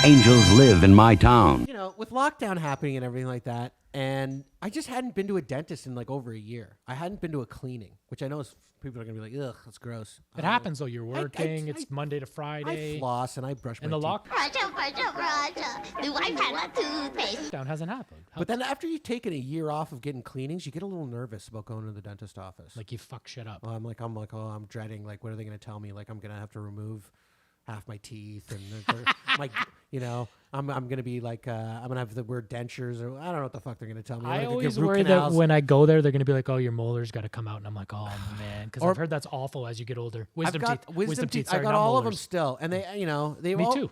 angels live in my town. You know, with lockdown happening and everything like that, and I just hadn't been to a dentist in like over a year. I hadn't been to a cleaning, which I know is people are gonna be like, ugh, that's gross. It happens though. You're working. It's Monday to Friday. I floss and I brush and my the teeth. Do I have a toothpaste? Lockdown hasn't happened. But then after you've taken a year off of getting cleanings, you get a little nervous about going to the dentist office. Like you fuck shit up. Well, I'm like, oh, I'm dreading. Like, what are they going to tell me? Like, I'm going to have to remove half my teeth, and like, you know, I'm going to be like, I'm going to have to wear dentures, or I don't know what the fuck they're going to tell me. I like, always worry that when I go there, they're going to be like, oh, your molars got to come out. And I'm like, oh, man. Because I've heard that's awful as you get older. Wisdom teeth. I Sorry, got not all of molars. them still. And they, you know, they've Me all, too.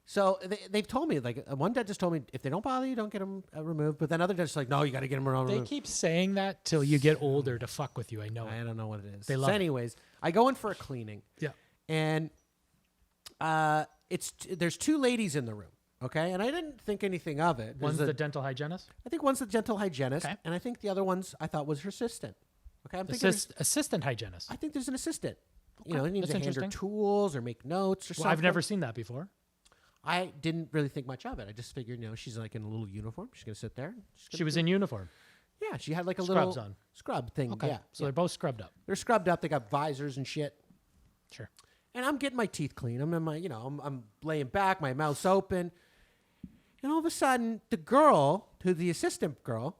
So they've told me, like, one dentist told me, if they don't bother you, don't get them removed. But then other dentists are like, no, you got to get them removed. They keep saying that till you get older to fuck with you. I know. I don't know what it is. They love so it. anyways, I go in for a cleaning. Yeah. And there's two ladies in the room, okay? And I didn't think anything of it. One's the dental hygienist? I think one's the dental hygienist, Okay. and I think the other one's I thought was her assistant. Okay, I'm thinking Assistant hygienist. I think there's an assistant. You know, he needs That's to hand her interesting. tools or make notes or Well, something. I've never seen that before. I didn't really think much of it. I just figured, you know, she's like in a little uniform. She's gonna sit there. She was in uniform. Yeah, she had like a Scrubs little on. scrub thing. Okay. Yeah, So they're both scrubbed up. they're scrubbed up. They got visors and shit. Sure. And I'm getting my teeth clean. I'm in my, you know, I'm laying back, my mouth's open. And all of a sudden, the girl, the assistant girl,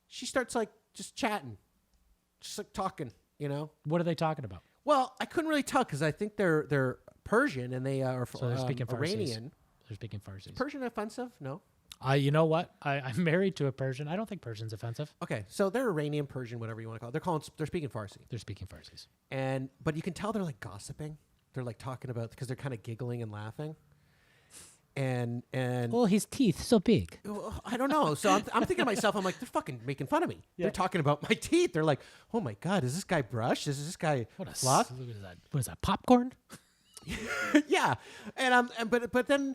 she starts like just chatting, just like talking, you know. What are they talking about? Well, I couldn't really tell because I think they're Persian and they are So they're speaking Farsi. Iranian. They're speaking Farsi. Persian offensive? No. You know what? I'm married to a Persian. I don't think Persian's offensive. Okay, so they're Iranian, Persian, whatever you want to call it. They're speaking Farsi. They're speaking Farsis. But you can tell they're like gossiping. They're like talking about because they're kind of giggling and laughing. And Oh, his teeth so big. I don't know. So I'm thinking to myself, I'm like, they're fucking making fun of me. Yeah. They're talking about my teeth. They're like, oh my god, is this guy brush? Is this guy floss? What is that? What is that? Popcorn? Yeah. But then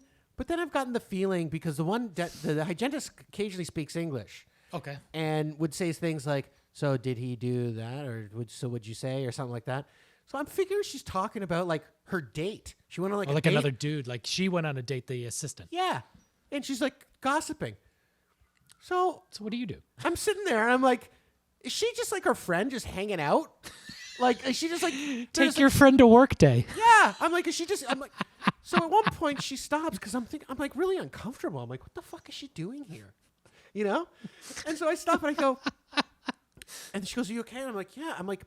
I've gotten the feeling because the hygienist occasionally speaks English. Okay. And would say things like, so did he do that, or would you say, or something like that. So I'm figuring she's talking about like her date. She went on like Or a like date. another dude. Like she went on a date, the assistant. Yeah. And she's like gossiping. So what do you do? I'm sitting there and I'm like, is she just like her friend just hanging out? Like, is she just like... Take your friend to work day. Yeah. I'm like, is she just... I'm like... So at one point she stops because I'm like really uncomfortable. I'm like, what the fuck is she doing here? You know? And so I stop and I go... And she goes, are you okay? And I'm like, yeah. I'm like...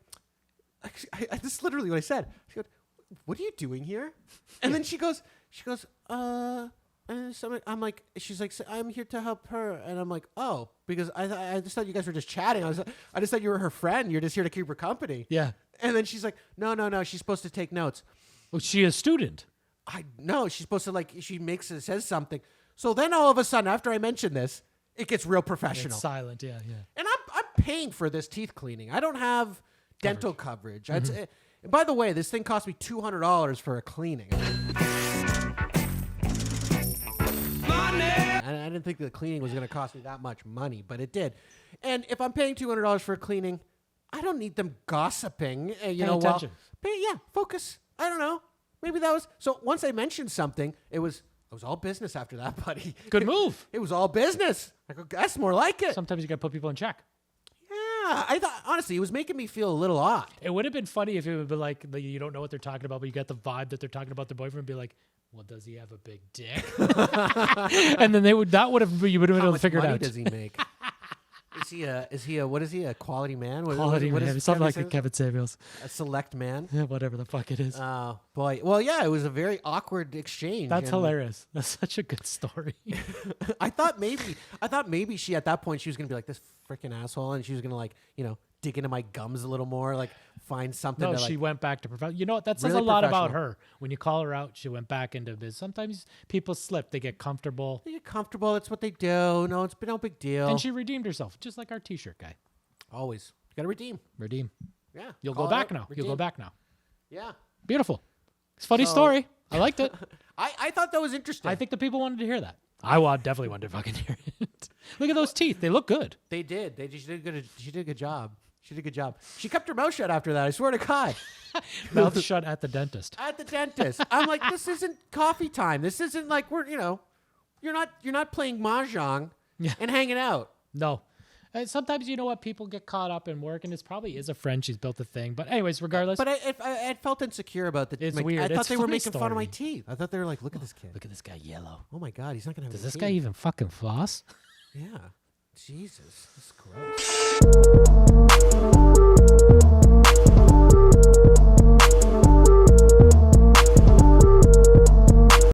this is literally what I said. She goes, what are you doing here? And then she goes, I'm like, she's like, I'm here to help her. And I'm like, oh, because I just thought you guys were just chatting. I just thought you were her friend. You're just here to keep her company. Yeah. And then she's like, no, she's supposed to take notes. Was she a student? I know she's supposed to says something. So then all of a sudden, after I mention this, it gets real professional. It's silent, yeah. And I'm paying for this teeth cleaning. I don't have dental coverage. And by the way, this thing cost me $200 for a cleaning. I didn't think the cleaning was going to cost me that much money, but it did. And if I'm paying $200 for a cleaning, I don't need them gossiping. Pay attention. Focus. I don't know. Maybe that was... So once I mentioned something, it was all business after that, buddy. Good move. It was all business. I go, that's more like it. Sometimes you got to put people in check. Yeah, I thought, honestly, it was making me feel a little odd. It would have been funny if it would be like you don't know what they're talking about, but you got the vibe that they're talking about their boyfriend and be like, well, does he have a big dick? And then you would have been able to figure it How out. much money does he make? What is he, a quality man? Quality what man. is Something like Kevin a Kevin Samuels. a select man? Yeah, whatever the fuck it is. Oh, boy. Well, yeah, it was a very awkward exchange. That's and hilarious. That's such a good story. I thought maybe she, at that point, she was going to be like this freaking asshole, and she was going to, like, you know, dig into my gums a little more, like find something. No, to, she like, went back to professional. You know what? That says Really a lot about professional. her. When you call her out, she went back into business. Sometimes people slip. They get comfortable. They get comfortable. It's what they do. No, it's no big deal. And she redeemed herself, just like our T-shirt guy. Always. You got to redeem. Redeem. Yeah. You'll Call go it back out, now. redeem. You'll go back now. Yeah. Beautiful. It's a funny So- story. I liked it. I thought that was interesting. I think the people wanted to hear that. Definitely wanted to fucking hear it. Look at those teeth. They look good. They did. She did a good job. She did a good job. She kept her mouth shut after that. I swear to God. Mouth shut at the dentist. At the dentist. I'm like, this isn't coffee time. This isn't like we're You're not playing mahjong Yeah. and hanging out. No. And sometimes you know what, people get caught up in work, and this probably is a friend. She's built a thing, but anyways, regardless. But I felt insecure about the. It's I weird. thought It's they were funny making fun of my story. teeth. I thought they were like, look at this kid. Look at this guy, yellow. Oh my god, he's not gonna have. Does any this guy teeth. even fucking floss? Yeah. Jesus, this is gross.